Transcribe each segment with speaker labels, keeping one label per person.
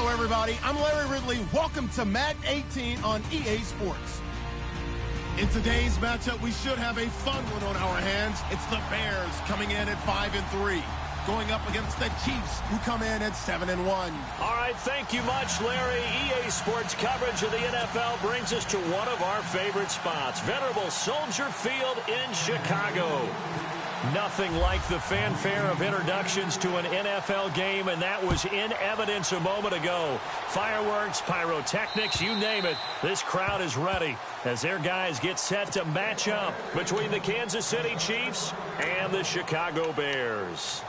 Speaker 1: everybody. I'm Larry Ridley. Welcome to Madden 18 on EA Sports. In today's matchup, we should have a fun one on our hands. It's the Bears coming in at 5-3, going up against the Chiefs, who come in at 7-1.
Speaker 2: All right, thank you much, Larry. EA Sports coverage of the NFL brings us to one of our favorite spots, venerable Soldier Field in Chicago. Nothing like the fanfare of introductions to an NFL game, and that was in evidence a moment ago. Fireworks, pyrotechnics, you name it. This crowd is ready as their guys get set to match up between the Kansas City Chiefs and the Chicago Bears.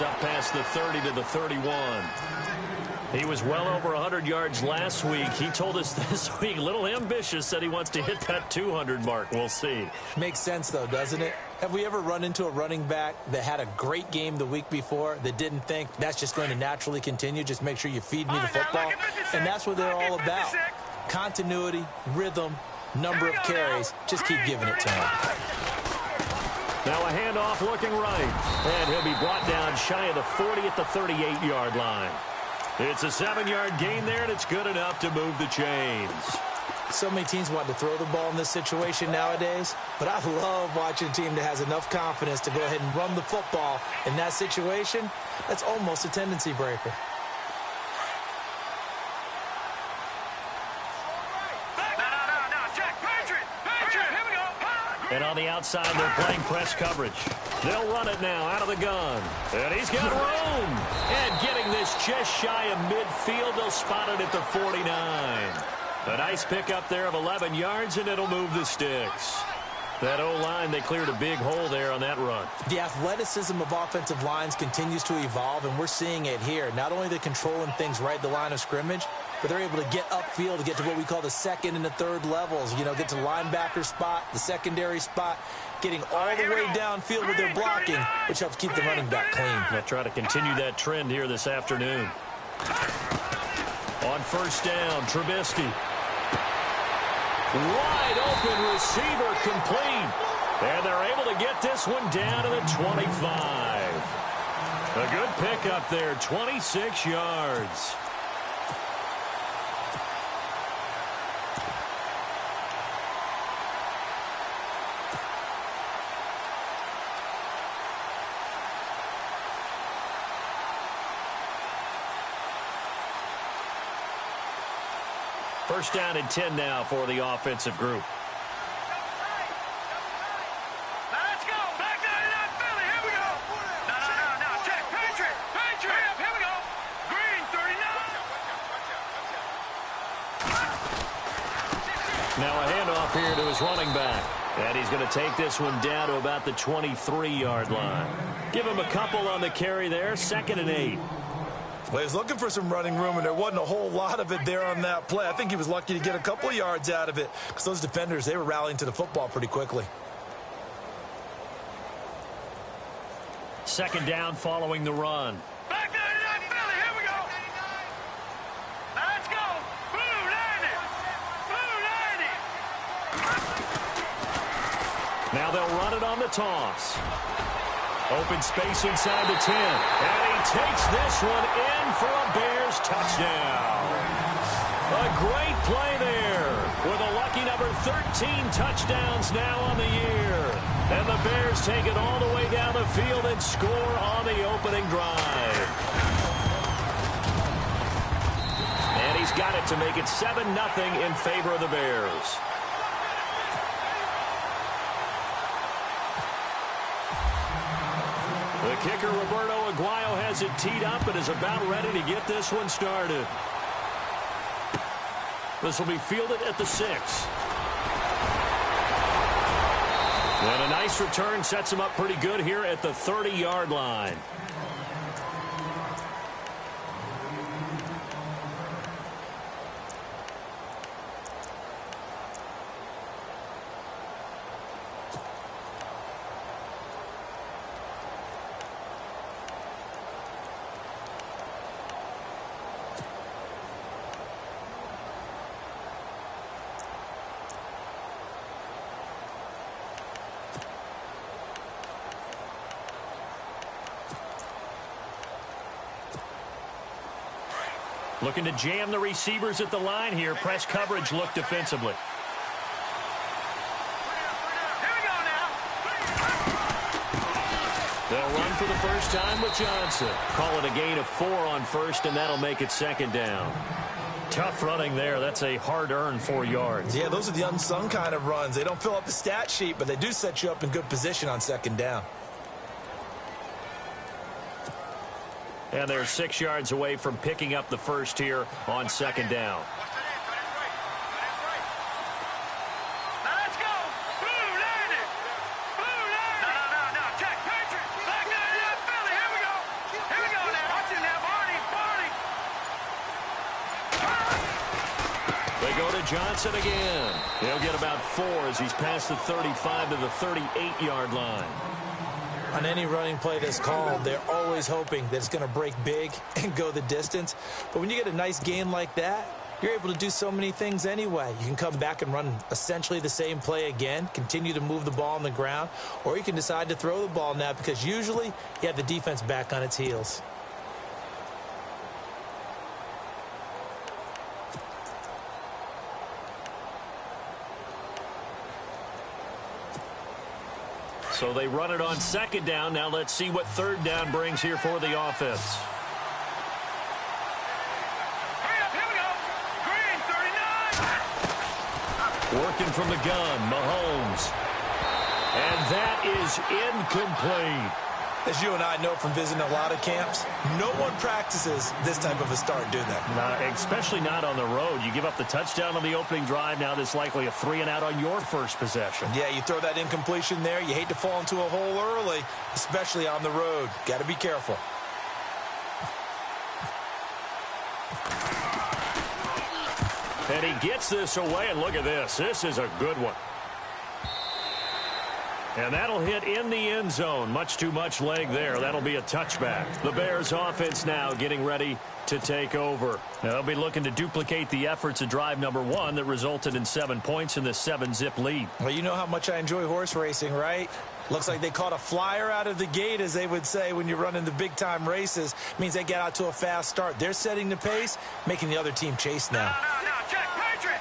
Speaker 2: Up past the 30 to the 31. He was well over 100 yards last week. He told us this week, a little ambitious, said he wants to hit that 200 mark. We'll see.
Speaker 3: Makes sense, though, doesn't it? Have we ever run into a running back that had a great game the week before that didn't think that's just going to naturally continue? Just make sure you feed me the football. And that's what they're all about. Continuity, rhythm, number of carries. Just keep giving it to him.
Speaker 2: Now a handoff looking right. And he'll be brought down shy of the 40 at the 38-yard line. It's a 7-yard gain there, and it's good enough to move the chains.
Speaker 3: So many teams want to throw the ball in this situation nowadays, but I love watching a team that has enough confidence to go ahead and run the football in that situation. That's almost a tendency breaker.
Speaker 2: And on the outside, they're playing press coverage. They'll run it now out of the gun. And he's got room. And getting this just shy of midfield, they'll spot it at the 49. A nice pickup there of 11 yards, and it'll move the sticks. That O-line, they cleared a big hole there on that run.
Speaker 3: The athleticism of offensive lines continues to evolve, and we're seeing it here. Not only the controlling things right at the line of scrimmage, but they're able to get upfield to get to what we call the second and the third levels. You know, get to the linebacker spot, the secondary spot, getting all the way downfield with their blocking, which helps keep the running back clean.
Speaker 2: They'll try to continue that trend here this afternoon. On first down, Trubisky. Wide open receiver complete. And they're able to get this one down to the 25. A good pickup there, 26 yards. First down and 10 now for the offensive group.
Speaker 4: Let's go. Back down in that Philly. Here we go. No. Check. Patriot. Here we go. Green, 39.
Speaker 2: Now a handoff here to his running back. And he's going to take this one down to about the 23-yard line. Give him a couple on the carry there. 2nd and 8.
Speaker 5: Well, he was looking for some running room, and there wasn't a whole lot of it there on that play. I think he was lucky to get a couple of yards out of it because those defenders, they were rallying to the football pretty quickly.
Speaker 2: 2nd down following the run.
Speaker 4: Back down in that Philly. Here we go. Let's go. Blue 90.
Speaker 2: Now they'll run it on the toss. Open space inside the 10. And he takes this one in for a Bears touchdown. A great play there with a lucky number 13 touchdowns now on the year. And the Bears take it all the way down the field and score on the opening drive. And he's got it to make it 7-0 in favor of the Bears. The kicker, Roberto Aguayo, has it teed up and is about ready to get this one started. This will be fielded at the 6. And a nice return sets him up pretty good here at the 30-yard line. Looking to jam the receivers at the line here. Press coverage look defensively.
Speaker 4: Here we go now.
Speaker 2: They'll run for the first time with Johnson. Call it a gain of 4 on first, and that'll make it second down. Tough running there. That's a hard-earned 4 yards.
Speaker 5: Yeah, those are the unsung kind of runs. They don't fill up the stat sheet, but they do set you up in good position on second down.
Speaker 2: And they're 6 yards away from picking up the first here on second down.
Speaker 4: Now let's go. Blue landed. Blue landed. No. Check. Patriot. Back down Philly. Here we go. Here we go now. Watch it now, Barney.
Speaker 2: They go to Johnson again. He'll get about 4 as he's past the 35 to the 38-yard line.
Speaker 3: On any running play that's called, they're always hoping that it's going to break big and go the distance. But when you get a nice gain like that, you're able to do so many things anyway. You can come back and run essentially the same play again, continue to move the ball on the ground, or you can decide to throw the ball now because usually you have the defense back on its heels.
Speaker 2: So they run it on second down. Now let's see what third down brings here for the offense.
Speaker 4: Hurry up, here we go. Green, 39.
Speaker 2: Working from the gun, Mahomes. And that is incomplete.
Speaker 5: As you and I know from visiting a lot of camps, no one practices this type of a start, do they?
Speaker 2: Especially not on the road. You give up the touchdown on the opening drive. Now there's likely a 3-and-out on your first possession.
Speaker 5: Yeah, you throw that incompletion there. You hate to fall into a hole early, especially on the road. Got to be careful.
Speaker 2: And he gets this away, and look at this. This is a good one. And that'll hit in the end zone. Much too much leg there. That'll be a touchback. The Bears offense now getting ready to take over. Now they'll be looking to duplicate the efforts of drive number 1 that resulted in 7 points in the 7-zip lead.
Speaker 5: Well, you know how much I enjoy horse racing, right? Looks like they caught a flyer out of the gate, as they would say when you're running the big-time races. Means they get out to a fast start. They're setting the pace, making the other team chase now.
Speaker 4: No. Check. Patriot.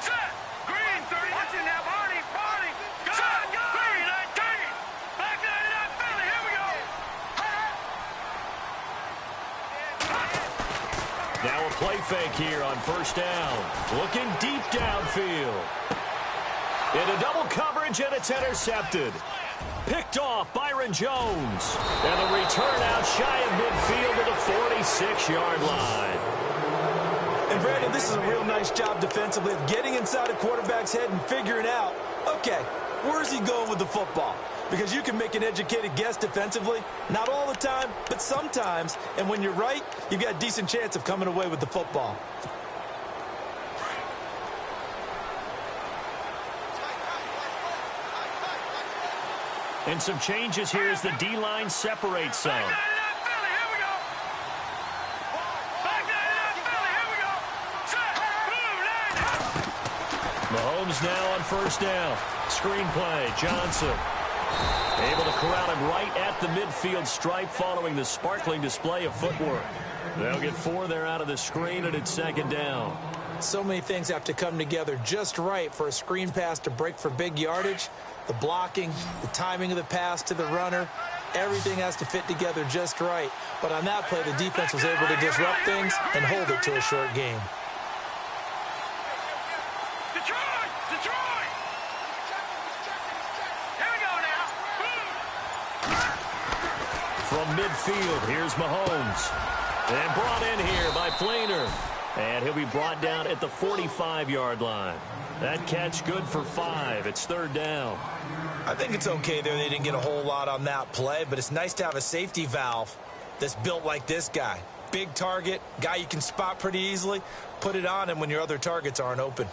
Speaker 4: Set. Green, 30. Watch it now, Barney. Go. Set. Green, 19. Back 99, Philly. Here we go.
Speaker 2: Now a play fake here on first down. Looking deep downfield. Into double coverage, and it's intercepted. Picked off Byron Jones. And the return out shy of midfield to the 46-yard line.
Speaker 5: And Brandon, this is a real nice job defensively of getting inside a quarterback's head and figuring out, okay, where's he going with the football? Because you can make an educated guess defensively, not all the time, but sometimes. And when you're right, you've got a decent chance of coming away with the football.
Speaker 2: And some changes here as the D-line separates some.
Speaker 4: Back 99, Philly. Here we go. Back 99, Philly. Here we go. Set. Blue landed.
Speaker 2: Mahomes now on first down. Screen play, Johnson. Able to corral him right at the midfield stripe following the sparkling display of footwork. They'll get 4 there out of the screen, and it's second down.
Speaker 3: So many things have to come together just right for a screen pass to break for big yardage. The blocking, the timing of the pass to the runner, everything has to fit together just right. But on that play, the defense was able to disrupt things and hold it to a short game.
Speaker 4: Detroit. Here we go now.
Speaker 2: From midfield, here's Mahomes. And brought in here by Flainer. And he'll be brought down at the 45-yard line. That catch good for 5. It's third down.
Speaker 5: I think it's okay there. They didn't get a whole lot on that play, but it's nice to have a safety valve that's built like this guy. Big target, guy you can spot pretty easily. Put it on him when your other targets aren't open.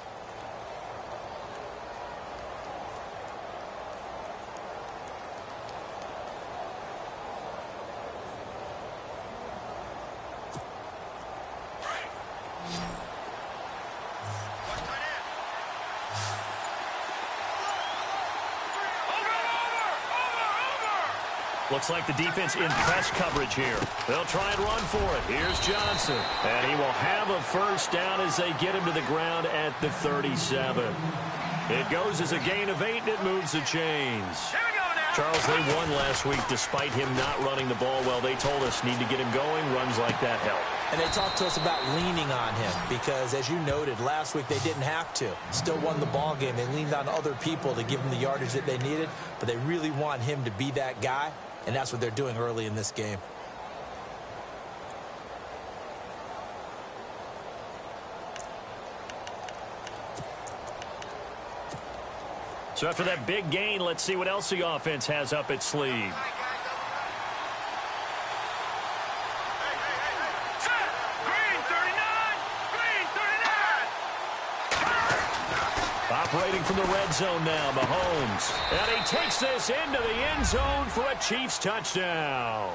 Speaker 2: Looks like the defense in press coverage here. They'll try and run for it. Here's Johnson. And he will have a first down as they get him to the ground at the 37. It goes as a gain of 8, and it moves the chains. Charles, they won last week despite him not running the ball well. They told us need to get him going. Runs like that help.
Speaker 3: And they talked to us about leaning on him because, as you noted, last week they didn't have to. Still won the ball game. They leaned on other people to give them the yardage that they needed, but they really want him to be that guy, and that's what they're doing early in this game.
Speaker 2: So after that big gain, let's see what else the offense has up its sleeve. Operating from the red zone now, Mahomes. And he takes this into the end zone for a Chiefs touchdown.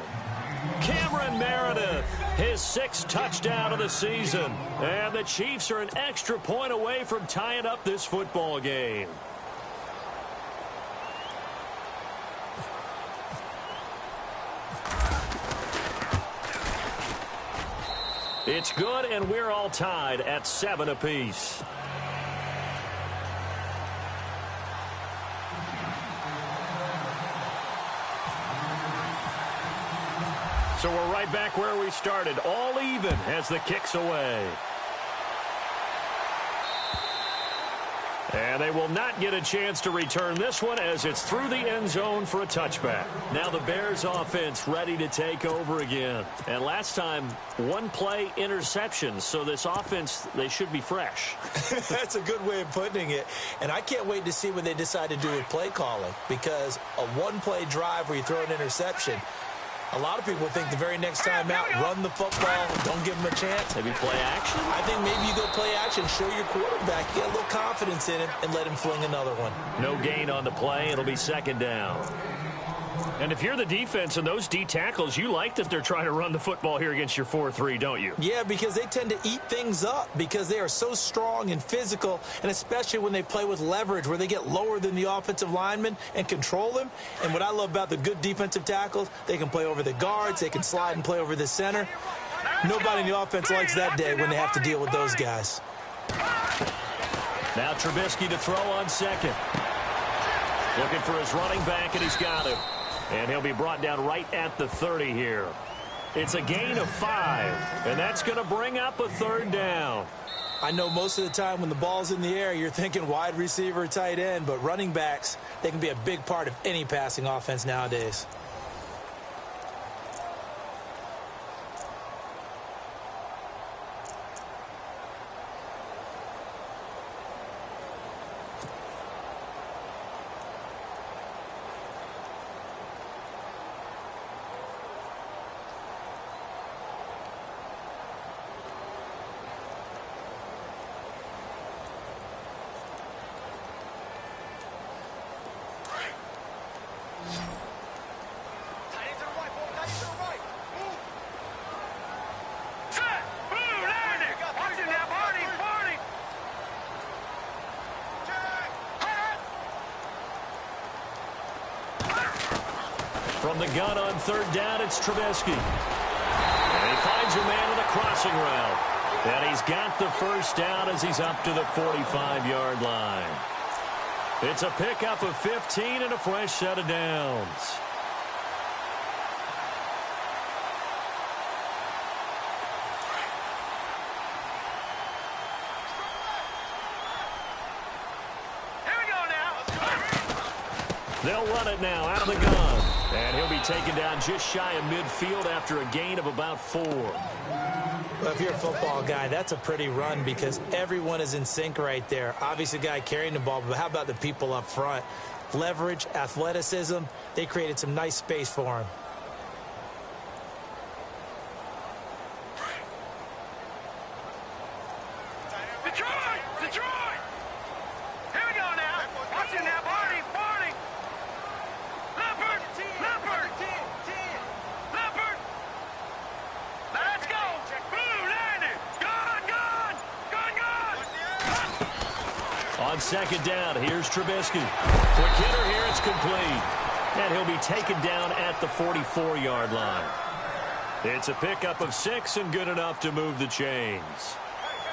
Speaker 2: Cameron Meredith, his 6th touchdown of the season. And the Chiefs are an extra point away from tying up this football game. It's good, and we're all tied at 7 apiece. So we're right back where we started, all even as the kick's away. And they will not get a chance to return this one as it's through the end zone for a touchback. Now the Bears offense ready to take over again. And last time, 1 play interception. So this offense, they should be fresh.
Speaker 3: That's a good way of putting it. And I can't wait to see what they decide to do with play calling, because a 1-play drive where you throw an interception, a lot of people think the very next time out, run the football, don't give them a chance.
Speaker 2: Maybe play action?
Speaker 3: I think maybe you go play action, show your quarterback, get a little confidence in him, and let him fling another one.
Speaker 2: No gain on the play. It'll be 2nd down. And if you're the defense and those D tackles, you like that they're trying to run the football here against your 4-3, don't you?
Speaker 3: Yeah, because they tend to eat things up because they are so strong and physical, and especially when they play with leverage where they get lower than the offensive lineman and control them. And what I love about the good defensive tackles, they can play over the guards, they can slide and play over the center. Nobody in the offense likes that day when they have to deal with those guys.
Speaker 2: Now Trubisky to throw on 2nd. Looking for his running back, and he's got him. And he'll be brought down right at the 30 here. It's a gain of 5, and that's going to bring up a 3rd down.
Speaker 3: I know most of the time when the ball's in the air, you're thinking wide receiver, tight end, but running backs, they can be a big part of any passing offense nowadays.
Speaker 2: From the gun on 3rd down, it's Trubisky. And he finds a man in a crossing route. And he's got the first down as he's up to the 45-yard line. It's a pickup of 15 and a fresh set of downs. They'll run it now out of the gun. And he'll be taken down just shy of midfield after a gain of about 4.
Speaker 3: Well, if you're a football guy, that's a pretty run because everyone is in sync right there. Obviously, the guy carrying the ball, but how about the people up front? Leverage, athleticism, they created some nice space for him.
Speaker 2: On 2nd down, here's Trubisky. Quick hitter here, it's complete. And he'll be taken down at the 44-yard line. It's a pickup of 6 and good enough to move the chains.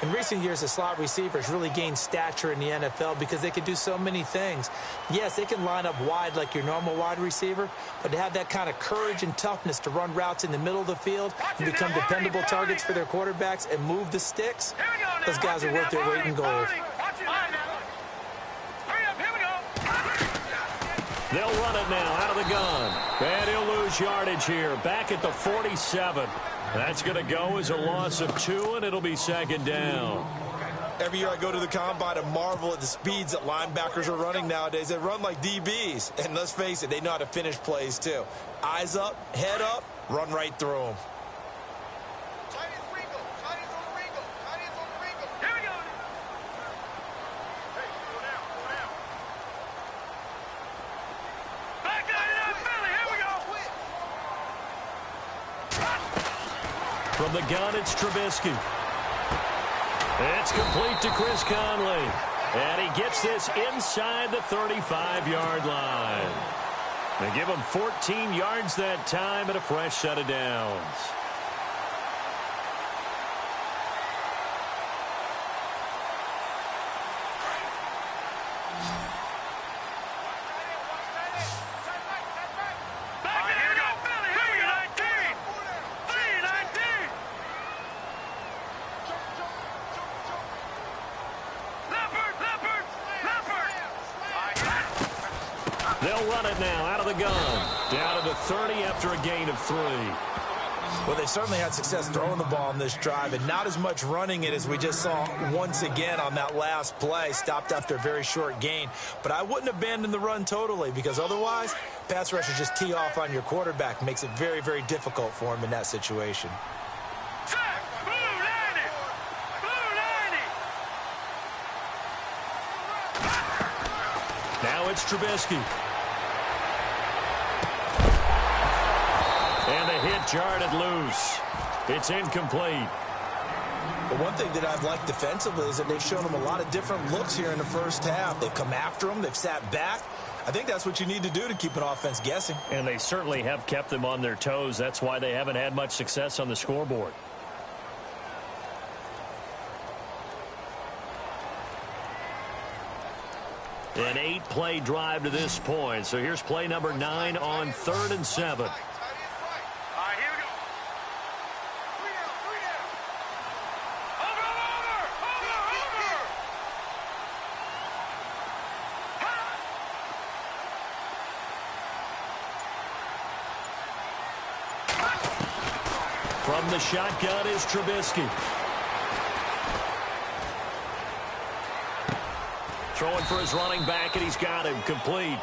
Speaker 3: In recent years, the slot receivers really gained stature in the NFL because they can do so many things. Yes, they can line up wide like your normal wide receiver, but to have that kind of courage and toughness to run routes in the middle of the field and become dependable targets for their quarterbacks and move the sticks, those guys are worth their weight in gold.
Speaker 2: They'll run it now out of the gun. And he'll lose yardage here. Back at the 47. That's going to go as a loss of 2, and it'll be second down.
Speaker 5: Every year I go to the combine and marvel at the speeds that linebackers are running nowadays. They run like DBs. And let's face it, they know how to finish plays too. Eyes up, head up, run right through them.
Speaker 2: From the gun, it's Trubisky. It's complete to Chris Conley. And he gets this inside the 35-yard line. They give him 14 yards that time and a fresh set of downs. They'll run it now out of the gun. Down to the 30 after a gain of 3.
Speaker 3: Well, they certainly had success throwing the ball on this drive, and not as much running it as we just saw once again on that last play. Stopped after a very short gain. But I wouldn't abandon the run totally, because otherwise, pass rushers just tee off on your quarterback. Makes it very, very difficult for him in that situation.
Speaker 2: Now it's Trubisky. And the hit jarred loose. It's incomplete.
Speaker 3: But one thing that I've liked defensively is that they've shown him a lot of different looks here in the first half. They've come after him. They've sat back. I think that's what you need to do to keep an offense guessing.
Speaker 2: And they certainly have kept them on their toes. That's why they haven't had much success on the scoreboard. An 8-play drive to this point. So here's play number 9 on 3rd and 7. From the shotgun is Trubisky. Throwing for his running back, and he's got him complete.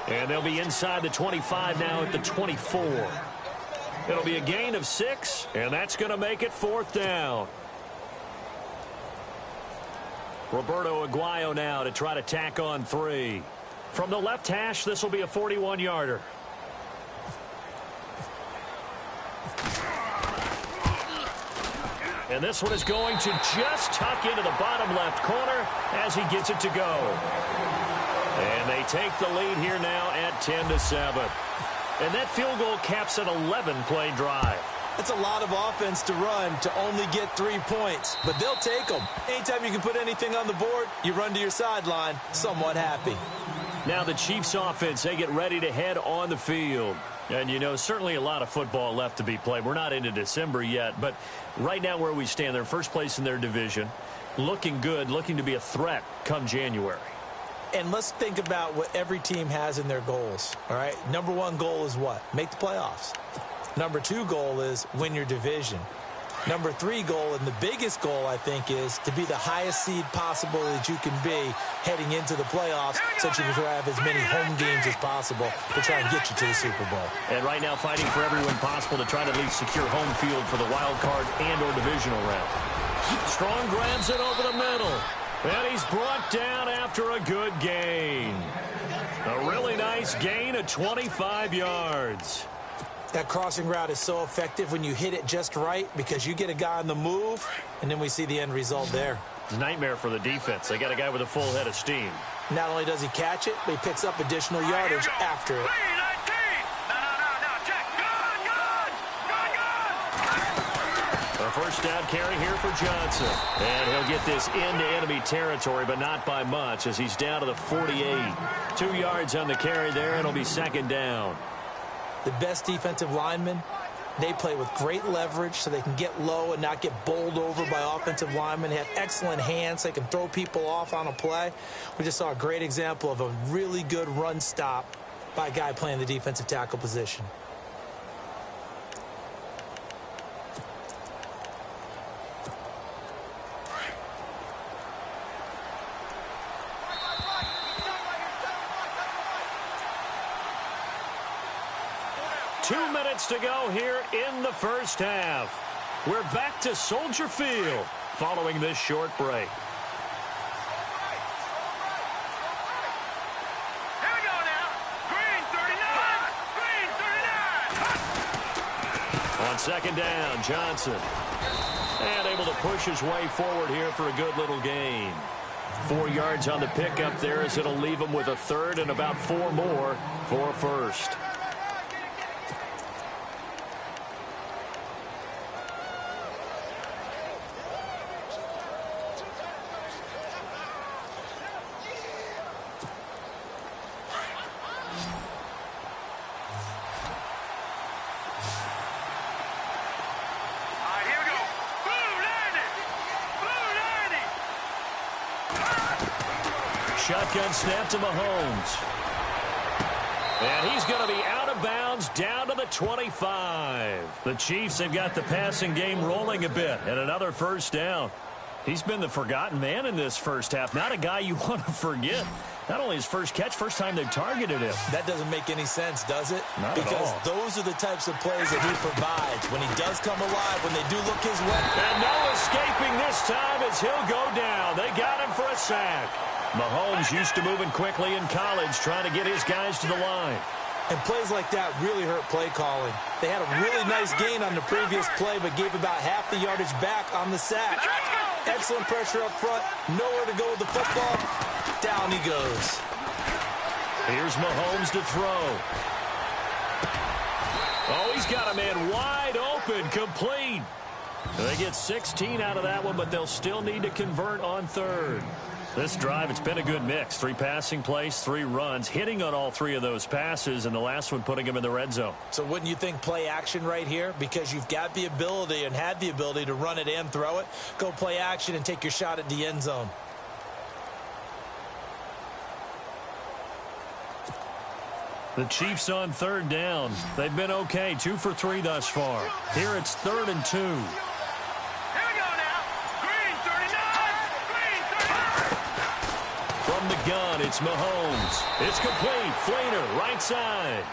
Speaker 2: And they'll be inside the 25 now at the 24. It'll be a gain of 6, and that's going to make it 4th down. Roberto Aguayo now to try to tack on 3. From the left hash, this will be a 41-yarder. And this one is going to just tuck into the bottom left corner as he gets it to go. And they take the lead here now at 10-7. And that field goal caps an 11-play drive.
Speaker 3: That's a lot of offense to run to only get 3 points, but they'll take them. Anytime you can put anything on the board, you run to your sideline somewhat happy.
Speaker 2: Now the Chiefs offense, they get ready to head on the field. And, you know, certainly a lot of football left to be played. We're not into December yet, but right now where we stand, they're first place in their division. Looking good, looking to be a threat come January.
Speaker 3: And let's think about what every team has in their goals, all right? Number 1 goal is what? Make the playoffs. Number 2 goal is win your division. Number 3 goal, and the biggest goal, I think, is to be the highest seed possible that you can be heading into the playoffs so that you can have as many home games as possible to try and get you to the Super Bowl.
Speaker 2: And right now fighting for every win possible to try to at least secure home field for the wild card and or divisional round. Strong grabs it over the middle. And he's brought down after a good gain. A really nice gain of 25 yards.
Speaker 3: That crossing route is so effective when you hit it just right because you get a guy on the move, and then we see the end result there.
Speaker 2: It's a nightmare for the defense. They got a guy with a full head of steam.
Speaker 3: Not only does he catch it, but he picks up additional yardage after it.
Speaker 2: first down carry here for Johnson. And he'll get this into enemy territory, but not by much, as he's down to the 48. 2 yards on the carry there, and it'll be second down.
Speaker 3: The best defensive linemen, they play with great leverage so they can get low and not get bowled over by offensive linemen. They have excellent hands. So they can throw people off on a play. We just saw a great example of a really good run stop by a guy playing the defensive tackle position.
Speaker 2: To go here in the first half. We're back to Soldier Field following this short break.
Speaker 4: Here we go now. Green 39. Green 39.
Speaker 2: On second down, Johnson. And able to push his way forward here for a good little gain. 4 yards on the pickup there, as it'll leave him with a third and about 4 more for a first. Shotgun snap to Mahomes. And he's going to be out of bounds down to the 25. The Chiefs have got the passing game rolling a bit, and another first down. He's been the forgotten man in this first half. Not a guy you want to forget. Not only his first catch, first time they've targeted him.
Speaker 3: That doesn't make any sense, does it?
Speaker 2: Not at all.
Speaker 3: Because those are the types of plays that he provides. When he does come alive, when they do look his way.
Speaker 2: And no escaping this time as he'll go down. They got him for a sack. Mahomes used to moving quickly in college, trying to get his guys to the line.
Speaker 3: And plays like that really hurt play calling. They had a really nice gain on the previous play, but gave about half the yardage back on the sack. Excellent pressure up front. Nowhere to go with the football. Down he goes.
Speaker 2: Here's Mahomes to throw. Oh, he's got a man wide open, complete. They get 16 out of that one, but they'll still need to convert on third. This drive, it's been a good mix. 3 passing plays, 3 runs, hitting on all 3 of those passes, and the last one putting him in the red zone.
Speaker 3: So wouldn't you think play action right here? Because you've got the ability and had the ability to run it and throw it. Go play action and take your shot at the end zone.
Speaker 2: The Chiefs on third down. They've been okay, 2 for 3 thus far. Here it's 3rd and 2. From the gun, it's Mahomes. It's complete. Flainer, right side.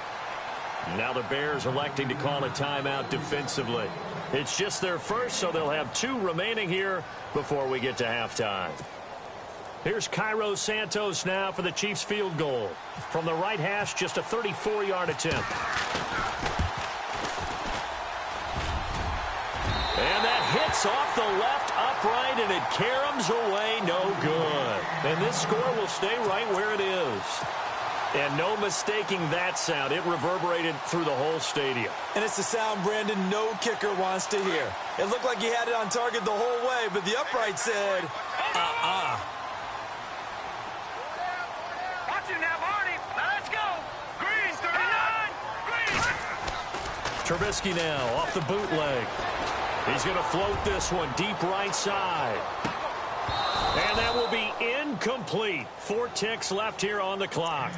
Speaker 2: Now the Bears electing to call a timeout defensively. It's just their first, so they'll have 2 remaining here before we get to halftime. Here's Cairo Santos now for the Chiefs field goal. From the right hash, just a 34-yard attempt. And that hits off the left upright, and it caroms away, no good. And this score will stay right where it is. And no mistaking that sound. It reverberated through the whole stadium.
Speaker 3: And it's the sound, Brandon, no kicker wants to hear. It looked like he had it on target the whole way, but the upright said,
Speaker 4: Watch it now, Barney. Now let's go. Green 39. Green.
Speaker 2: Trubisky now off the bootleg. He's going to float this one deep right side. And that will be incomplete. 4 ticks left here on the clock.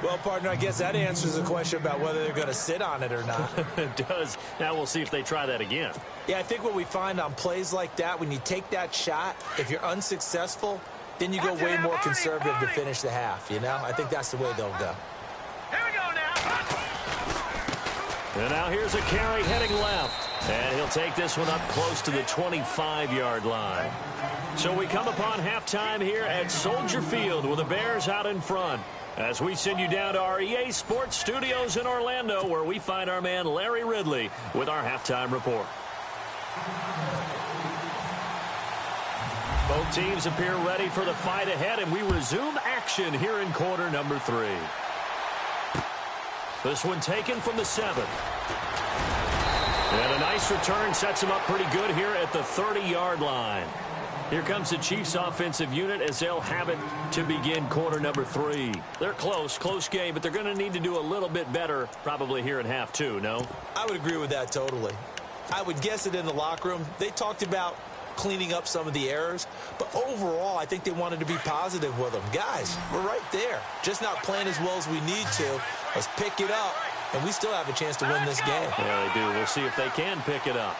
Speaker 3: Well, partner, I guess that answers the question about whether they're going to sit on it or not.
Speaker 2: It does. Now we'll see if they try that again.
Speaker 3: Yeah, I think what we find on plays like that, when you take that shot, if you're unsuccessful, then you go way more conservative to finish the half, you know? I think that's the way they'll go.
Speaker 4: Here we go now.
Speaker 2: And now here's a carry heading left. And he'll take this one up close to the 25-yard line. So we come upon halftime here at Soldier Field with the Bears out in front, as we send you down to our EA Sports Studios in Orlando, where we find our man Larry Ridley with our halftime report. Both teams appear ready for the fight ahead, and we resume action here in quarter number 3. This one taken from the 7. And a nice return sets him up pretty good here at the 30-yard line. Here comes the Chiefs offensive unit as they'll have it to begin quarter number 3. They're close game, but they're going to need to do a little bit better probably here in half 2, no?
Speaker 3: I would agree with that totally. I would guess it in the locker room. They talked about cleaning up some of the errors, but overall, I think they wanted to be positive with them. Guys, we're right there. Just not playing as well as we need to. Let's pick it up, and we still have a chance to win this game.
Speaker 2: Yeah, they do. We'll see if they can pick it up.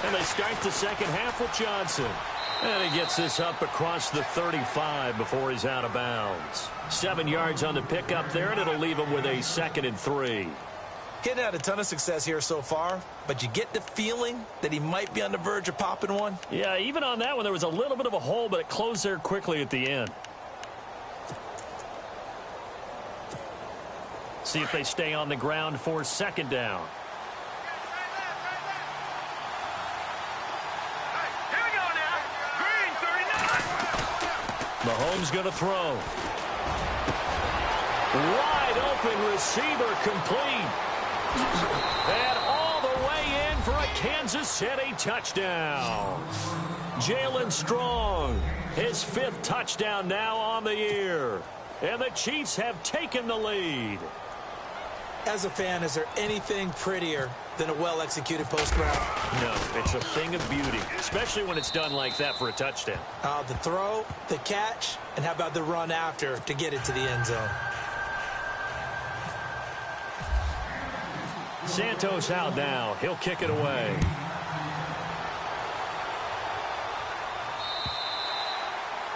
Speaker 2: And they start the second half with Johnson. And he gets this up across the 35 before he's out of bounds. 7 yards on the pickup there, and it'll leave him with a 2nd and 3.
Speaker 3: Getting had a ton of success here so far, but you get the feeling that he might be on the verge of popping one.
Speaker 2: Yeah, even on that one, there was a little bit of a hole, but it closed there quickly at the end. See if they stay on the ground for 2nd down. Mahomes going to throw. Wide open receiver complete. And all the way in for a Kansas City touchdown. Jalen Strong, his 5th touchdown now on the year. And the Chiefs have taken the lead.
Speaker 3: As a fan, is there anything prettier than a well-executed post route?
Speaker 2: No, it's a thing of beauty, especially when it's done like that for a touchdown.
Speaker 3: The throw, the catch, and how about the run after to get it to the end zone?
Speaker 2: Santos out now. He'll kick it away.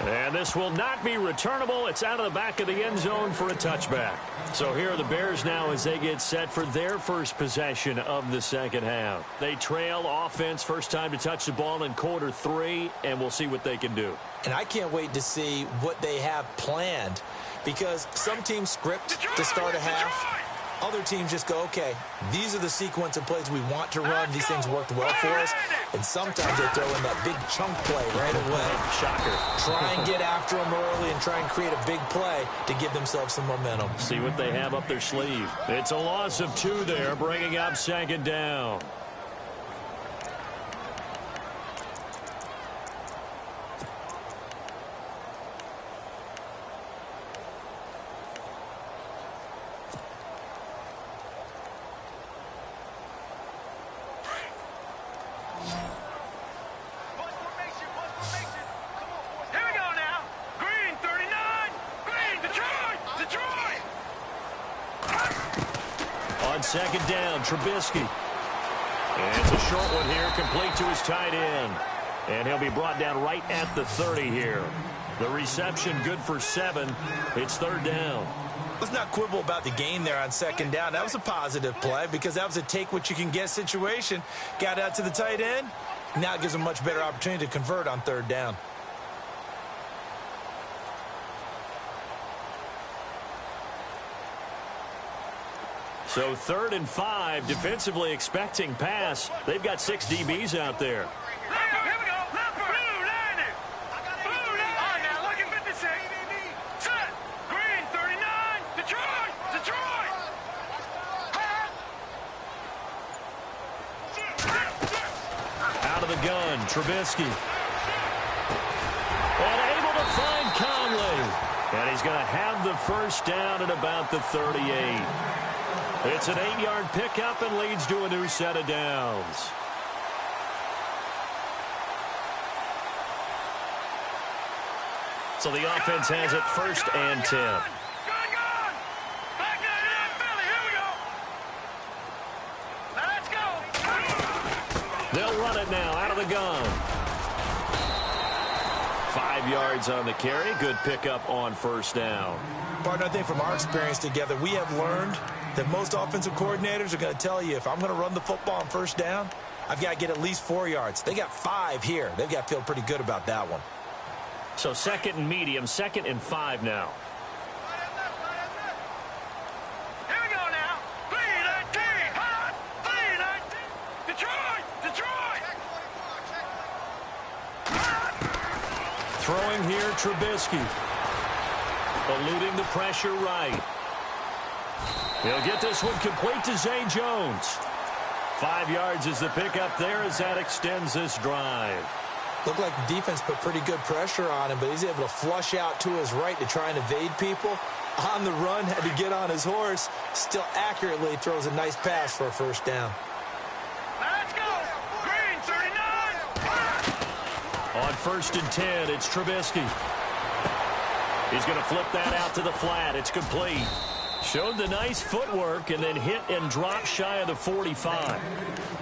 Speaker 2: And this will not be returnable. It's out of the back of the end zone for a touchback. So here are the Bears now as they get set for their first possession of the second half. They trail offense, first time to touch the ball in quarter 3, and we'll see what they can do.
Speaker 3: And I can't wait to see what they have planned, because some teams script to start a half. Other teams just go, okay, these are the sequence of plays we want to run. These things worked well for us. And sometimes they throw in that big chunk play right away.
Speaker 2: Shocker.
Speaker 3: Try and get after them early and try and create a big play to give themselves some momentum.
Speaker 2: See what they have up their sleeve. It's a loss of 2 there, bringing up 2nd down. On 2nd down, Trubisky. And it's a short one here, complete to his tight end. And he'll be brought down right at the 30 here. The reception good for 7. It's 3rd down.
Speaker 3: Let's not quibble about the gain there on 2nd down. That was a positive play because that was a take-what-you-can-get situation. Got out to the tight end. Now it gives a much better opportunity to convert on 3rd down.
Speaker 2: So 3rd and 5, defensively expecting pass. They've got 6 DBs out there.
Speaker 4: Here we go. Blue landed. Blue landed. All right, now look at 56. Set. Green 39. Detroit.
Speaker 2: Out of the gun, Trubisky. And able to find Conley. And he's going to have the first down at about the 38. It's an 8-yard pickup and leads to a new set of downs. So the offense has it 1st and 10.
Speaker 4: Back down Philly. Here we go. Now let's go.
Speaker 2: They'll run it now out of the gun. 5 yards on the carry. Good pickup on 1st down.
Speaker 3: Partner, I think from our experience together, we have learned that most offensive coordinators are going to tell you, if I'm going to run the football on 1st down, I've got to get at least 4 yards. They got 5 here. They've got to feel pretty good about that one.
Speaker 2: So 2nd and medium, 2nd and 5 now.
Speaker 4: Here we go now. 3-19. Hot. 3-19. Detroit.
Speaker 2: Throwing here, Trubisky. Eluding the pressure right. He'll get this one complete to Zay Jones. 5 yards is the pickup there as that extends this drive.
Speaker 3: Looked like the defense put pretty good pressure on him, but he's able to flush out to his right to try and evade people. On the run, had to get on his horse. Still accurately throws a nice pass for a first down.
Speaker 4: Let's go! Green, 39!
Speaker 2: On 1st and 10, it's Trubisky. He's going to flip that out to the flat. It's complete. Showed the nice footwork and then hit and drop shy of the 45.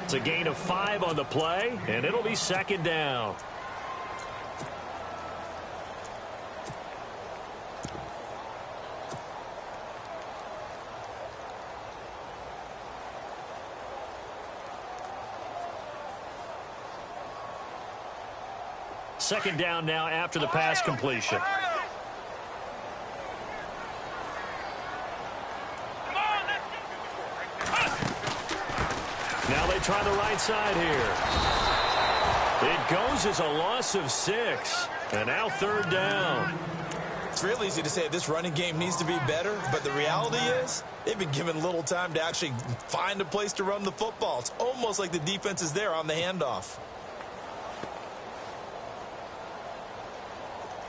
Speaker 2: It's a gain of 5 on the play, and it'll be 2nd down. Second down now after the pass completion. Now they try the right side here. It goes as a loss of 6. And now 3rd down.
Speaker 3: It's real easy to say this running game needs to be better, but the reality is they've been given little time to actually find a place to run the football. It's almost like the defense is there on the handoff.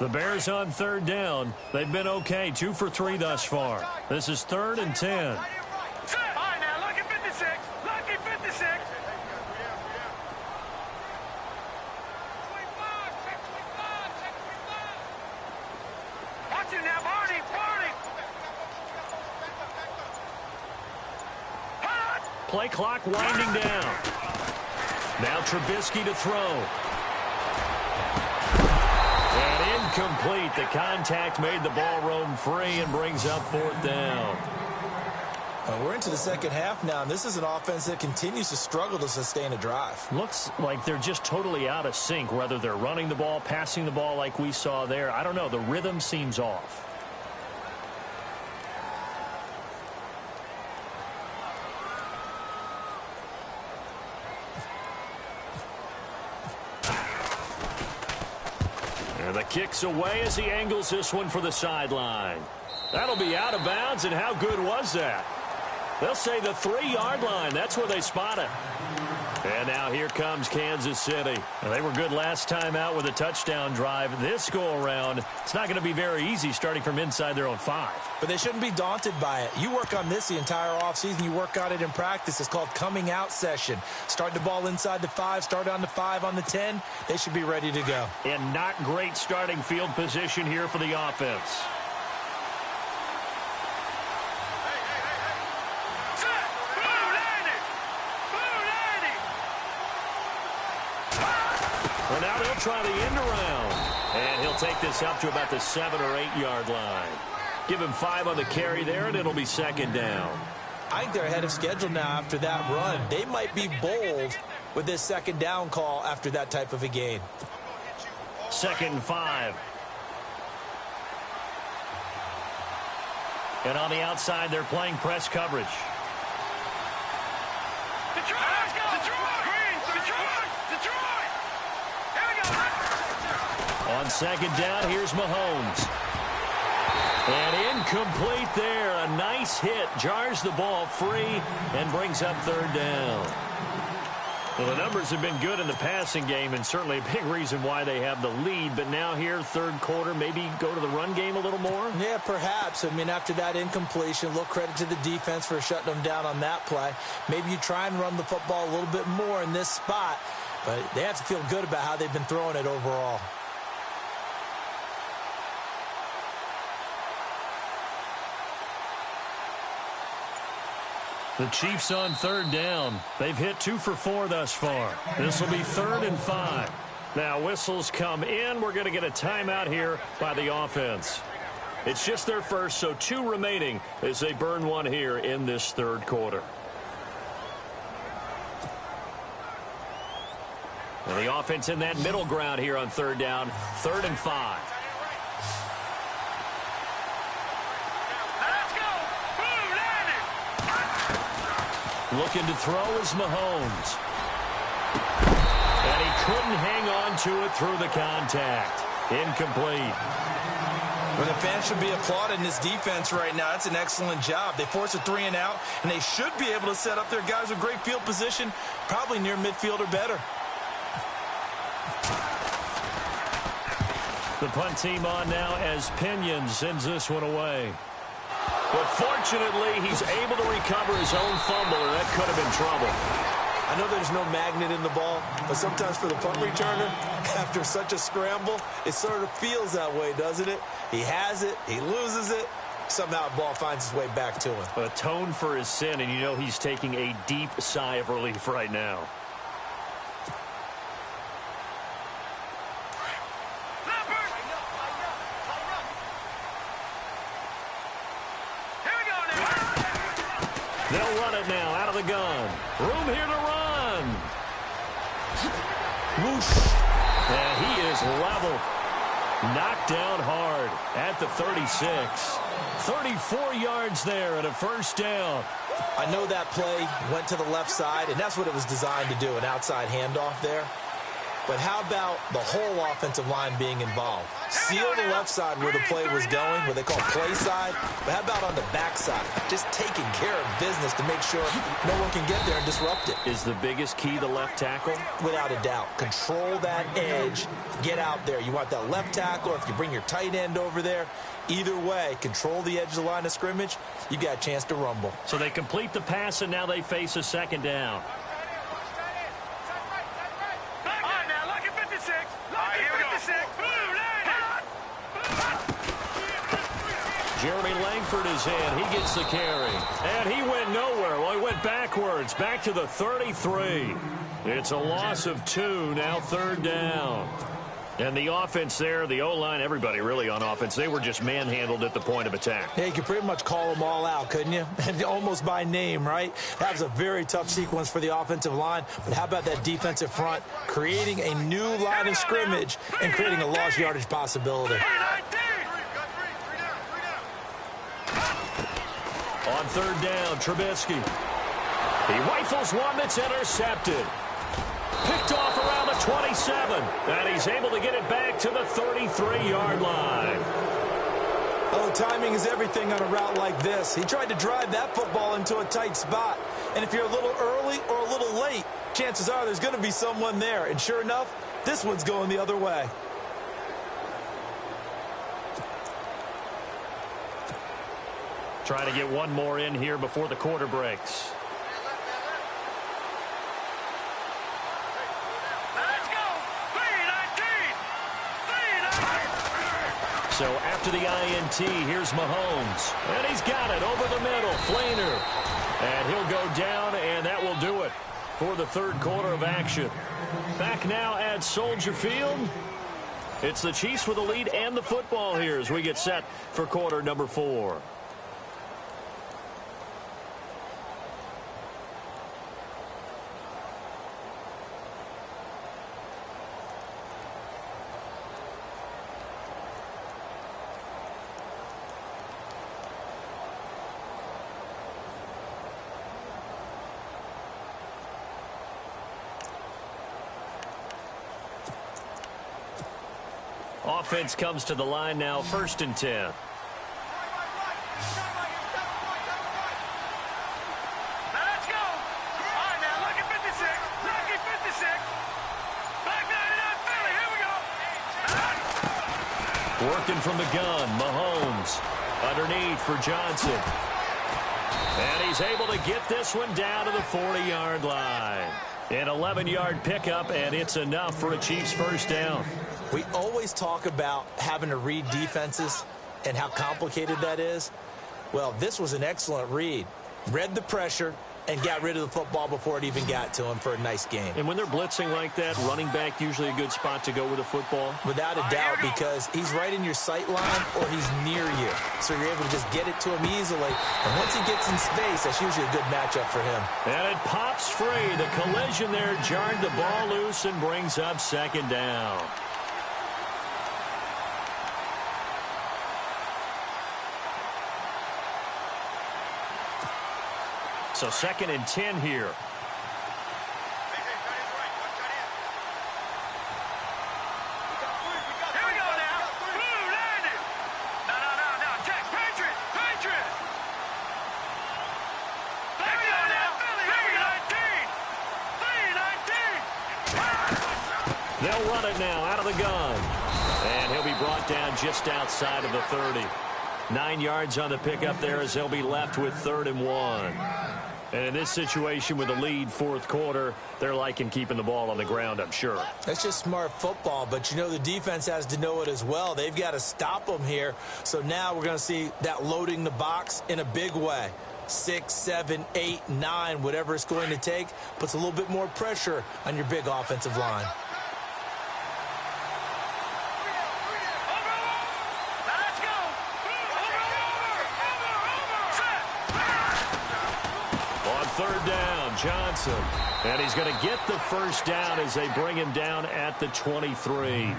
Speaker 2: The Bears on 3rd down. They've been okay, 2 for 3 thus far. This is 3rd and 10.
Speaker 4: All right, now, lucky 56. Lucky 56. Watch it now, Barney. Barney.
Speaker 2: Play clock winding down. Now Trubisky to throw. And incomplete. The contact made the ball roam free and brings up 4th down.
Speaker 3: We're into the second half now, and this is an offense that continues to struggle to sustain a drive.
Speaker 2: Looks like they're just totally out of sync, whether they're running the ball, passing the ball like we saw there. I don't know. The rhythm seems off. And the kick's away as he angles this one for the sideline. That'll be out of bounds, and how good was that? They'll say the 3-yard line. That's where they spot it. And now here comes Kansas City. They were good last time out with a touchdown drive. This go-around, it's not going to be very easy starting from inside their own 5.
Speaker 3: But they shouldn't be daunted by it. You work on this the entire offseason. You work on it in practice. It's called coming out session. Start the ball inside the 5, start on the 5, on the 10. They should be ready to go.
Speaker 2: And not great starting field position here for the offense. Well, now they'll try the end around. And he'll take this up to about the 7 or 8 yard line. Give him 5 on the carry there, and it'll be 2nd down.
Speaker 3: I think they're ahead of schedule now after that run. They might be bold with this 2nd down call after that type of a gain.
Speaker 2: 2nd and 5. And on the outside, they're playing press coverage. On 2nd down, here's Mahomes. And incomplete there. A nice hit. Jars the ball free and brings up 3rd down. Well, the numbers have been good in the passing game and certainly a big reason why they have the lead. But now here, 3rd quarter, maybe go to the run game a little more?
Speaker 3: Yeah, perhaps. I mean, after that incompletion, a little credit to the defense for shutting them down on that play. Maybe you try and run the football a little bit more in this spot. But they have to feel good about how they've been throwing it overall.
Speaker 2: The Chiefs on 3rd down. They've hit 2 for 4 thus far. This will be 3rd and 5. Now whistles come in. We're going to get a timeout here by the offense. It's just their first, so 2 remaining as they burn one here in this 3rd quarter. And the offense in that middle ground here on 3rd down. 3rd and 5. Looking to throw is Mahomes. And he couldn't hang on to it through the contact. Incomplete.
Speaker 5: Well, the fans should be applauding this defense right now. That's an excellent job. They force a 3-and-out, and they should be able to set up their guys with great field position, probably near midfield or better.
Speaker 2: The punt team on now as Pinion sends this one away. But fortunately, he's able to recover his own fumble, or that could have been trouble.
Speaker 3: I know there's no magnet in the ball, but sometimes for the punt returner, after such a scramble, it sort of feels that way, doesn't it? He has it, he loses it, somehow the ball finds its way back to him.
Speaker 2: Atone for his sin, and you know he's taking a deep sigh of relief right now. They'll run it now out of the gun. Room here to run. Whoosh. And he is level. Knocked down hard at the 36. 34 yards there and a first down.
Speaker 3: I know that play went to the left side, and that's what it was designed to do, an outside handoff there. But how about the whole offensive line being involved? Seal the left side where the play was going, what they call play side. But how about on the back side? Just taking care of business to make sure no one can get there and disrupt it.
Speaker 2: Is the biggest key the left tackle?
Speaker 3: Without a doubt. Control that edge. Get out there. You want that left tackle, or if you bring your tight end over there, either way, control the edge of the line of scrimmage, you got a chance to rumble.
Speaker 2: So they complete the pass, and now they face a second down. Jeremy Langford is in. He gets the carry. And he went nowhere. Well, he went backwards. Back to the 33. It's a loss of 2. Now third down. And the offense there, the O-line, everybody really on offense, they were just manhandled at the point of attack.
Speaker 3: Yeah, you could pretty much call them all out, couldn't you? And almost by name, right? That was a very tough sequence for the offensive line. But how about that defensive front creating a new line of scrimmage and creating a lost yardage possibility?
Speaker 2: On third down, Trubisky. He rifles one that's intercepted. Picked off around the 27. And he's able to get it back to the 33-yard line.
Speaker 3: Oh, timing is everything on a route like this. He tried to drive that football into a tight spot. And if you're a little early or a little late, chances are there's going to be someone there. And sure enough, this one's going the other way.
Speaker 2: Trying to get one more in here before the quarter breaks.
Speaker 4: Let's go! 3-19!
Speaker 2: So after the INT, here's Mahomes. And he's got it over the middle. Flainer. And he'll go down, and that will do it for the third quarter of action. Back now at Soldier Field. It's the Chiefs with the lead and the football here as we get set for quarter number 4. Offense comes to the line now, 1st and 10.
Speaker 4: Now let's go! All right, now, lucky 56. Lucky 56. Back 99 Philly. Here we go.
Speaker 2: Working from the gun, Mahomes. Underneath for Johnson. And he's able to get this one down to the 40-yard line. An 11-yard pickup, and it's enough for a Chiefs first down.
Speaker 3: We always talk about having to read defenses and how complicated that is. Well, this was an excellent read. Read the pressure and got rid of the football before it even got to him for a nice game.
Speaker 2: And when they're blitzing like that, running back usually a good spot to go with the football?
Speaker 3: Without a doubt, because he's right in your sight line or he's near you. So you're able to just get it to him easily. And once he gets in space, that's usually a good matchup for him.
Speaker 2: And it pops free. The collision there jarred the ball loose and brings up second down. So 2nd and 10 here.
Speaker 4: Here we go now. Blue landed.
Speaker 2: They'll run it now out of the gun. And he'll be brought down just outside of the 30. 9 yards on the pickup there as they'll be left with 3rd and 1. And in this situation with the lead fourth quarter, they're liking keeping the ball on the ground, I'm sure.
Speaker 3: That's just smart football, but you know the defense has to know it as well. They've got to stop them here. So now we're going to see that loading the box in a big way. 6, 7, 8, 9, whatever it's going to take, puts a little bit more pressure on your big offensive line.
Speaker 2: Third down, Johnson. And he's going to get the first down as they bring him down at the 23.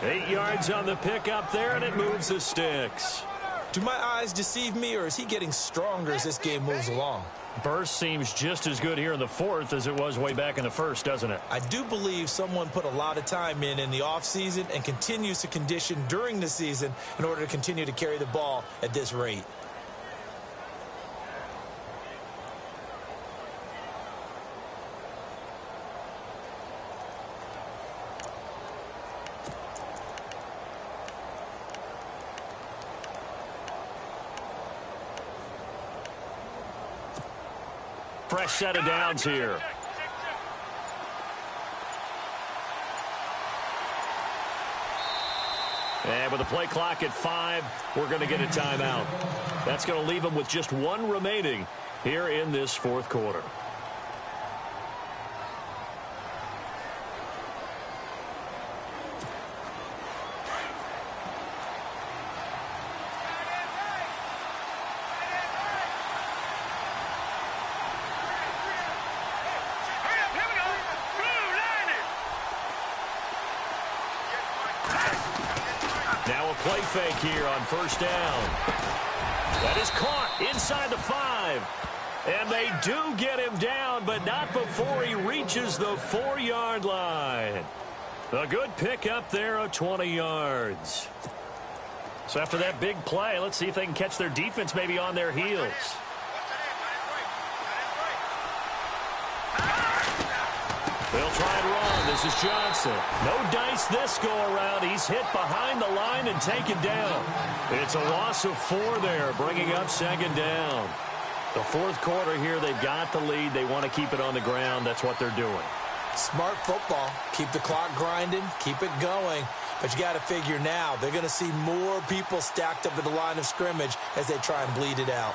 Speaker 2: 8 yards on the pickup there, and it moves the sticks.
Speaker 3: Do my eyes deceive me, or is he getting stronger as this game moves along?
Speaker 2: Burst seems just as good here in the fourth as it was way back in the first, doesn't it?
Speaker 3: I do believe someone put a lot of time in the offseason and continues to condition during the season in order to continue to carry the ball at this rate.
Speaker 2: Fresh set of downs here. And with the play clock at 5, we're going to get a timeout. That's going to leave them with just 1 remaining here in this fourth quarter. Now a play fake here on first down. That is caught inside the 5. And they do get him down, but not before he reaches the 4-yard line. A good pickup there of 20 yards. So after that big play, let's see if they can catch their defense maybe on their heels. They'll try and run. This is Johnson. No dice this go-around. He's hit behind the line and taken down. It's a loss of 4 there, bringing up 2nd down. The fourth quarter here, they've got the lead. They want to keep it on the ground. That's what they're doing.
Speaker 3: Smart football. Keep the clock grinding. Keep it going. But you got to figure now, they're going to see more people stacked up at the line of scrimmage as they try and bleed it out.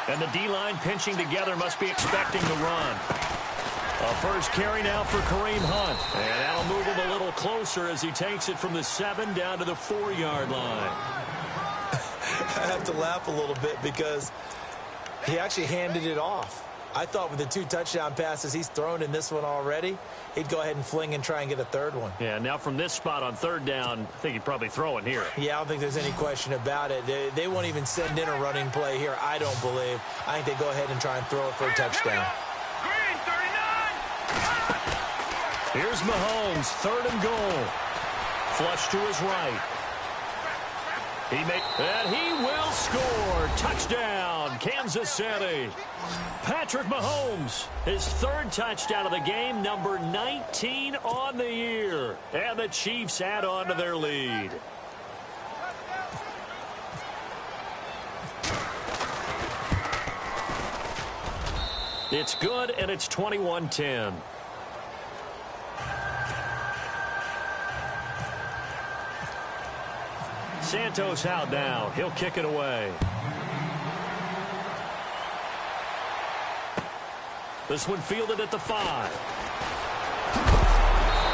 Speaker 2: And the D-line pinching together must be expecting to run. A first carry now for Kareem Hunt. And that'll move him a little closer as he takes it from the 7 down to the 4-yard line.
Speaker 3: I have to laugh a little bit because he actually handed it off. I thought with the 2 touchdown passes he's thrown in this one already, he'd go ahead and fling and try and get a 3rd one.
Speaker 2: Yeah, now from this spot on 3rd down, I think he'd probably throw it here.
Speaker 3: Yeah, I don't think there's any question about it. They won't even send in a running play here, I don't believe. I think they go ahead and try and throw it for a touchdown.
Speaker 4: Green, 39.
Speaker 2: Here's Mahomes, 3rd and goal. Flush to his right. And he will score. Touchdown, Kansas City. Patrick Mahomes, his 3rd touchdown of the game, number 19 on the year. And the Chiefs add on to their lead. It's good, and it's 21-10. Santos out now. He'll kick it away. This one fielded at the 5.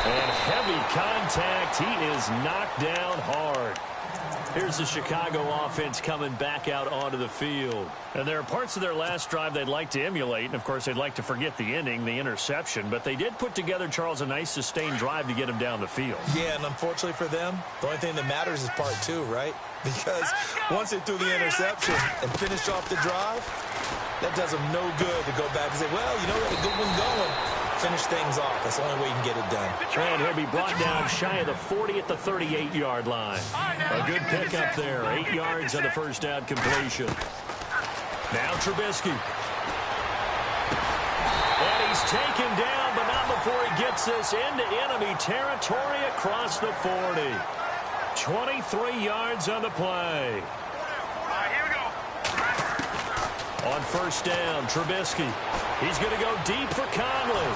Speaker 2: And heavy contact. He is knocked down hard. Here's the Chicago offense coming back out onto the field. And there are parts of their last drive they'd like to emulate. And, of course, they'd like to forget the inning, the interception. But they did put together, Charles, a nice sustained drive to get him down the field.
Speaker 3: Yeah, and unfortunately for them, the only thing that matters is part 2, right? Because once they threw the interception and finished off the drive, that does them no good to go back and say, well, you know, we had a good one going. Finish things off. That's the only way you can get it done.
Speaker 2: And he'll be brought down shy of the 40 at the 38-yard line. A good pickup there. 8 yards on the first down completion. Now Trubisky. And he's taken down, but not before he gets this into enemy territory across the 40. 23 yards on the play.
Speaker 4: Here we go.
Speaker 2: On first down, Trubisky. He's going to go deep for Conley.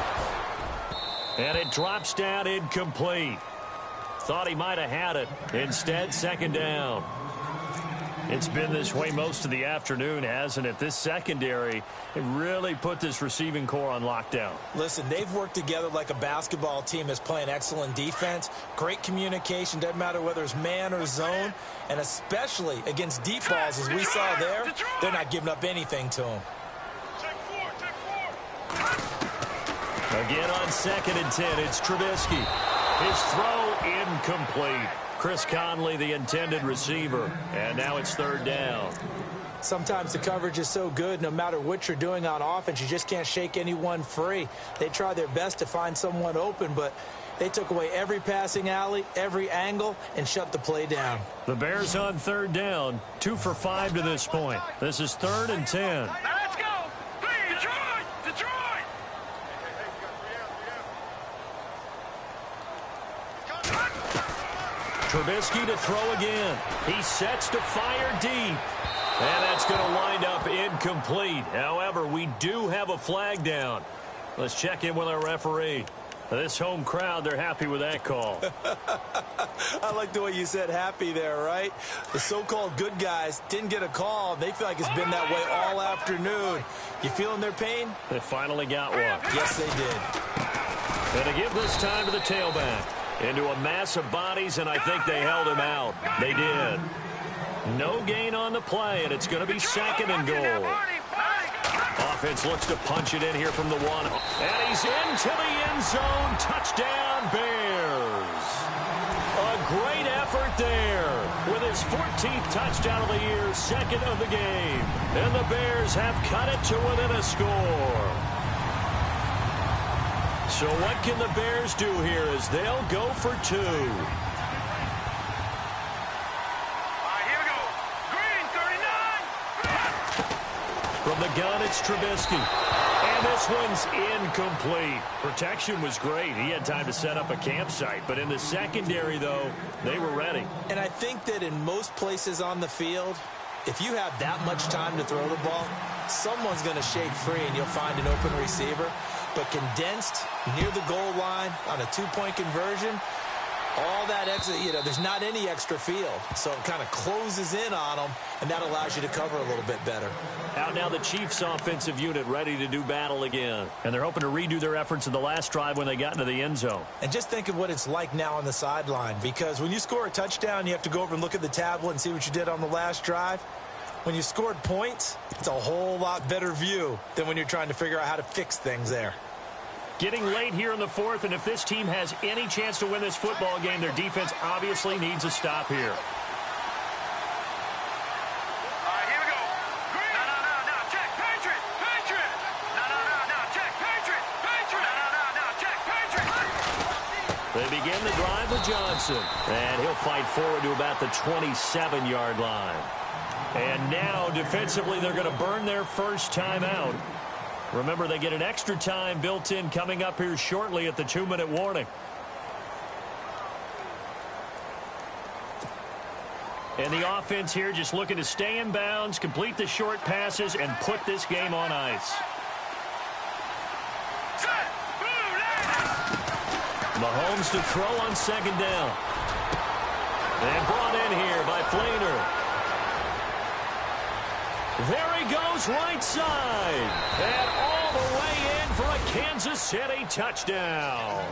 Speaker 2: And it drops down incomplete. Thought he might have had it. Instead, second down. It's been this way most of the afternoon, hasn't it? This secondary, it really put this receiving core on lockdown.
Speaker 3: Listen, they've worked together like a basketball team that's playing excellent defense. Great communication, doesn't matter whether it's man or zone. And especially against deep balls, as we saw there, they're not giving up anything to them.
Speaker 2: Again on 2nd and 10, it's Trubisky. His throw incomplete. Chris Conley, the intended receiver. And now it's third down.
Speaker 3: Sometimes the coverage is so good, no matter what you're doing on offense, you just can't shake anyone free. They try their best to find someone open, but they took away every passing alley, every angle, and shut the play down.
Speaker 2: The Bears on third down, 2 for 5 to this point. This is 3rd and 10.
Speaker 4: Now let's go. Detroit! Detroit!
Speaker 2: Trubisky to throw again. He sets to fire deep. And that's going to wind up incomplete. However, we do have a flag down. Let's check in with our referee. This home crowd, they're happy with that call.
Speaker 3: I like the way you said happy there, right? The so-called good guys didn't get a call. They feel like it's been that way all afternoon. You feeling their pain?
Speaker 2: They finally got one.
Speaker 3: Yes, they did.
Speaker 2: And to give this time to the tailback. Into a mass of bodies, and I think they held him out. They did. No gain on the play, and it's going to be 2nd and goal. Offense looks to punch it in here from the 1. And he's into the end zone. Touchdown, Bears. A great effort there. With his 14th touchdown of the year, 2nd of the game. And the Bears have cut it to within a score. So what can the Bears do here as they'll go for 2?
Speaker 4: Here we go. Green, 39.
Speaker 2: From the gun, it's Trubisky. And this one's incomplete. Protection was great. He had time to set up a campsite. But in the secondary, though, they were ready.
Speaker 3: And I think that in most places on the field, if you have that much time to throw the ball, someone's going to shake free and you'll find an open receiver. But condensed near the goal line on a 2-point conversion, all that extra, there's not any extra field. So it kind of closes in on them, and that allows you to cover a little bit better.
Speaker 2: Out now the Chiefs offensive unit ready to do battle again. And they're hoping to redo their efforts in the last drive when they got into the end zone.
Speaker 3: And just think of what it's like now on the sideline, because when you score a touchdown, you have to go over and look at the tablet and see what you did on the last drive. When you scored points, it's a whole lot better view than when you're trying to figure out how to fix things there.
Speaker 2: Getting late here in the 4th, and if this team has any chance to win this football game, their defense obviously needs a stop here.
Speaker 4: Here we go. Green. No. Check. Patriot. No. Check. Patriot. No. Check. Patriot.
Speaker 2: They begin the drive with Johnson. And he'll fight forward to about the 27-yard line. And now, defensively, they're going to burn their first timeout. Remember, they get an extra time built in coming up here shortly at the 2-minute warning. And the offense here just looking to stay in bounds, complete the short passes, and put this game on ice. Mahomes to throw on 2nd down. And brought in here by Flainer. There he goes right side. And all the way in for a Kansas City touchdown.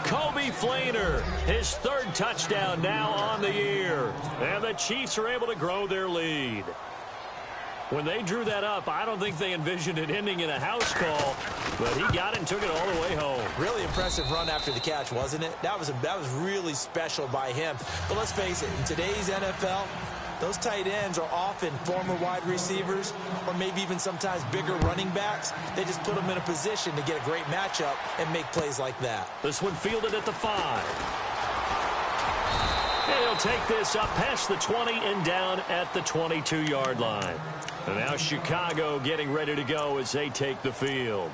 Speaker 2: Kobe Flainer, his 3rd touchdown now on the year. And the Chiefs are able to grow their lead. When they drew that up, I don't think they envisioned it ending in a house call, but he got it and took it all the way home.
Speaker 3: Really impressive run after the catch, wasn't it? That was really special by him. But let's face it, in today's NFL, Those tight ends are often former wide receivers or maybe even sometimes bigger running backs. They just put them in a position to get a great matchup and make plays like that.
Speaker 2: This one fielded at the 5. And he'll take this up past the 20 and down at the 22-yard line. And now Chicago getting ready to go as they take the field.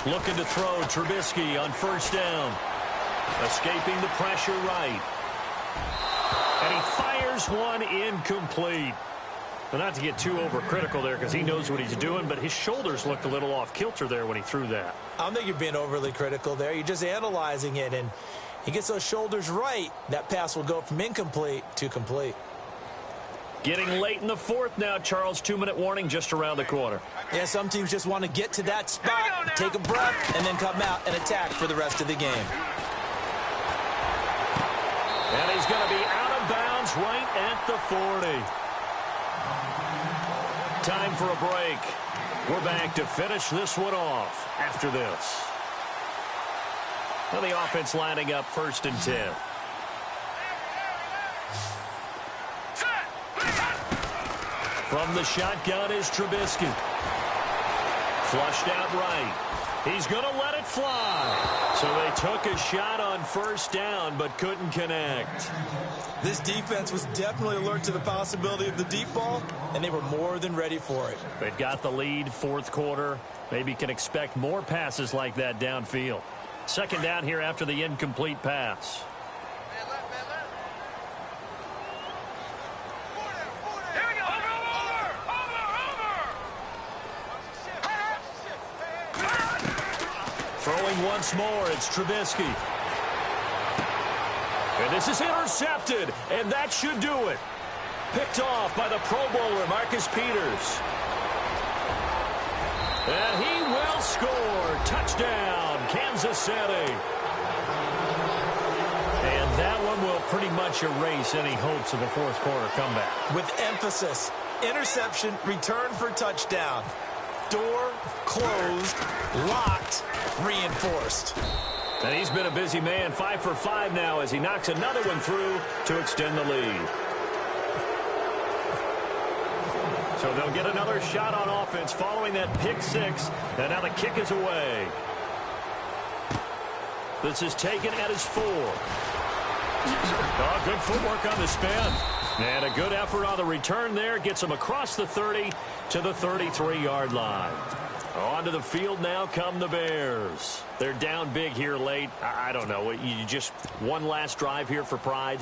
Speaker 2: Looking to throw Trubisky on first down. Escaping the pressure right. And he fires one incomplete. Well, not to get too overcritical there because he knows what he's doing, but his shoulders looked a little off kilter there when he threw that.
Speaker 3: I don't think you're being overly critical there. You're just analyzing it, and he gets those shoulders right. That pass will go from incomplete to complete.
Speaker 2: Getting late in the 4th now, Charles. 2-minute warning just around the corner.
Speaker 3: Yeah, some teams just want to get to that spot, take a breath, and then come out and attack for the rest of the game.
Speaker 2: And he's going to be out of bounds right at the 40. Time for a break. We're back to finish this one off after this. Well, the offense lining up 1st and 10. From the shotgun is Trubisky. Flushed out right. He's going to let it fly. So they took a shot on first down but couldn't connect.
Speaker 3: This defense was definitely alert to the possibility of the deep ball, and they were more than ready for it.
Speaker 2: They've got the lead, 4th quarter. Maybe can expect more passes like that downfield. 2nd down here after the incomplete pass. Throwing once more, it's Trubisky. And this is intercepted, and that should do it. Picked off by the Pro Bowler, Marcus Peters. And he will score. Touchdown, Kansas City. And that one will pretty much erase any hopes of a 4th quarter comeback.
Speaker 3: With emphasis, interception, return for touchdown. Door closed, locked, reinforced.
Speaker 2: And he's been a busy man, 5 for 5 now as he knocks another one through to extend the lead. So they'll get another shot on offense following that pick 6. And now the kick is away. This is taken at his 4. Oh, good footwork on the spin. And a good effort on the return there. Gets him across the 30 to the 33-yard line. Onto the field now come the Bears. They're down big here late. I don't know. You just one last drive here for pride?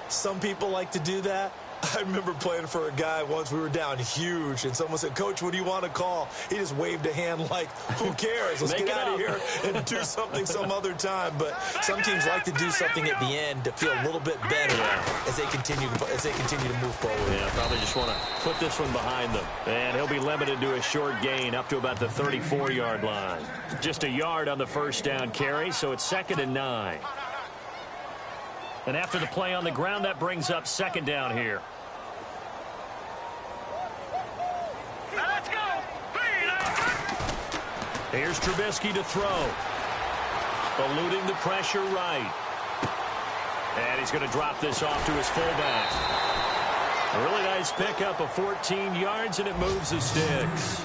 Speaker 3: Some people like to do that. I remember playing for a guy once. We were down huge, and someone said, "Coach, what do you want to call?" He just waved a hand like, who cares? Let's get out of here and do something some other time. But some teams like to do something at the end to feel a little bit better as they continue to move forward.
Speaker 2: Yeah, probably just want to put this one behind them. And he'll be limited to a short gain up to about the 34-yard line. Just a yard on the first down carry, so it's 2nd and 9. And after the play on the ground, that brings up 2nd down here.
Speaker 4: Let's go.
Speaker 2: Here's Trubisky to throw. Eluding the pressure right. And he's going to drop this off to his fullback. A really nice pickup of 14 yards, and it moves the sticks.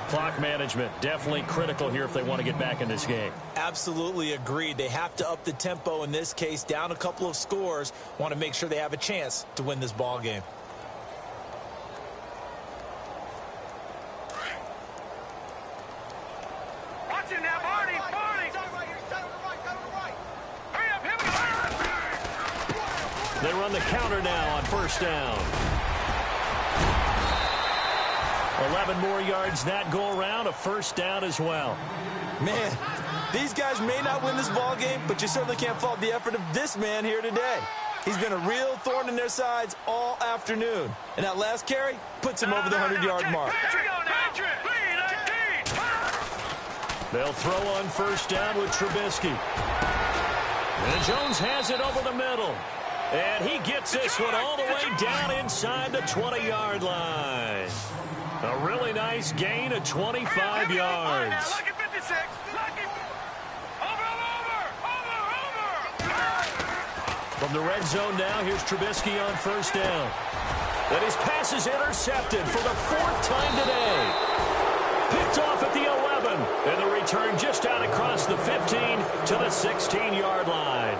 Speaker 2: Clock management definitely critical here if they want to get back in this game.
Speaker 3: Absolutely agreed. They have to up the tempo in this case, down a couple of scores. Want to make sure they have a chance to win this ball game.
Speaker 4: Watch him now, Barney. Hurry up, here we go.
Speaker 2: They run the counter now on first down. 11 more yards that go around, a first down as well.
Speaker 3: Man, these guys may not win this ball game, but you certainly can't fault the effort of this man here today. He's been a real thorn in their sides all afternoon. And that last carry puts him over the 100-yard mark.
Speaker 2: They'll throw on first down with Trubisky. And Jones has it over the middle. And he gets this one all the way down inside the 20-yard line. A really nice gain of 25 yards.
Speaker 4: Look at 56. Look at...
Speaker 2: From the red zone now, here's Trubisky on first down. And his pass is intercepted for the 4th time today. Picked off at the 11. And the return just out across the 15 to the 16-yard line.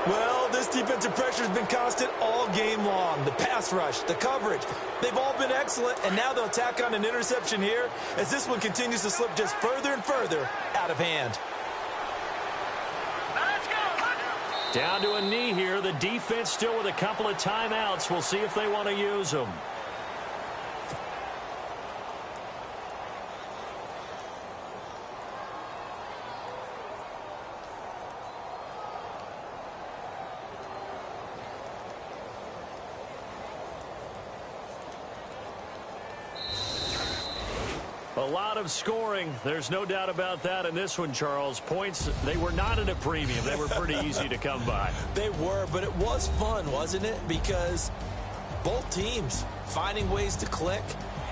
Speaker 5: Well, this defensive pressure has been constant all game long. The pass rush, the coverage, they've all been excellent, and now they'll tack on an interception here as this one continues to slip just further and further out of hand.
Speaker 2: Down to a knee here. The defense still with a couple of timeouts. We'll see if they want to use them. A lot of scoring. There's no doubt about that in this one, Charles. Points, they were not at a premium. They were pretty easy to come by.
Speaker 3: They were, but it was fun, wasn't it? Because both teams finding ways to click.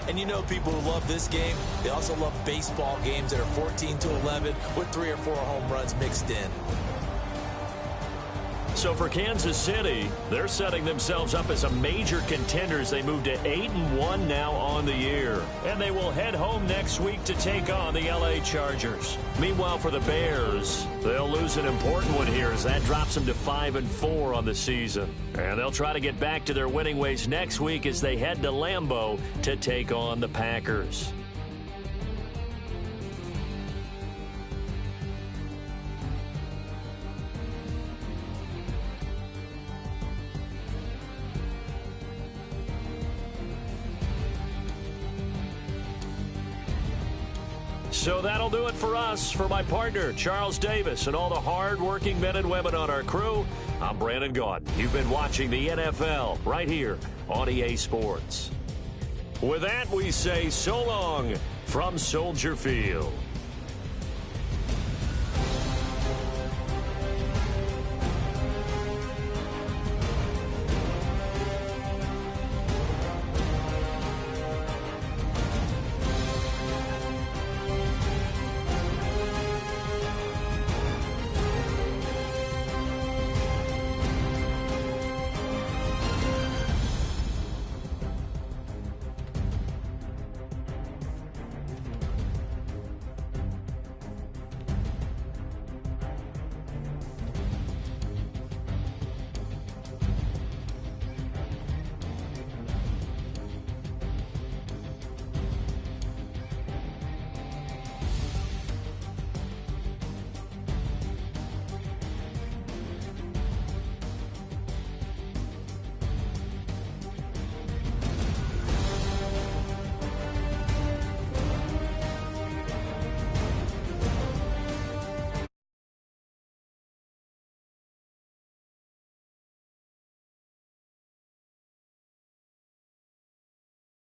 Speaker 3: And you know people who love this game, they also love baseball games that are 14-11 with 3 or 4 home runs mixed in.
Speaker 2: So for Kansas City, they're setting themselves up as a major contender as they move to 8-1 now on the year. And they will head home next week to take on the LA Chargers. Meanwhile, for the Bears, they'll lose an important one here as that drops them to 5-4 on the season. And they'll try to get back to their winning ways next week as they head to Lambeau to take on the Packers. So that'll do it for us. For my partner, Charles Davis, and all the hard-working men and women on our crew, I'm Brandon Gaudin. You've been watching the NFL right here on EA Sports. With that, we say so long from Soldier Field.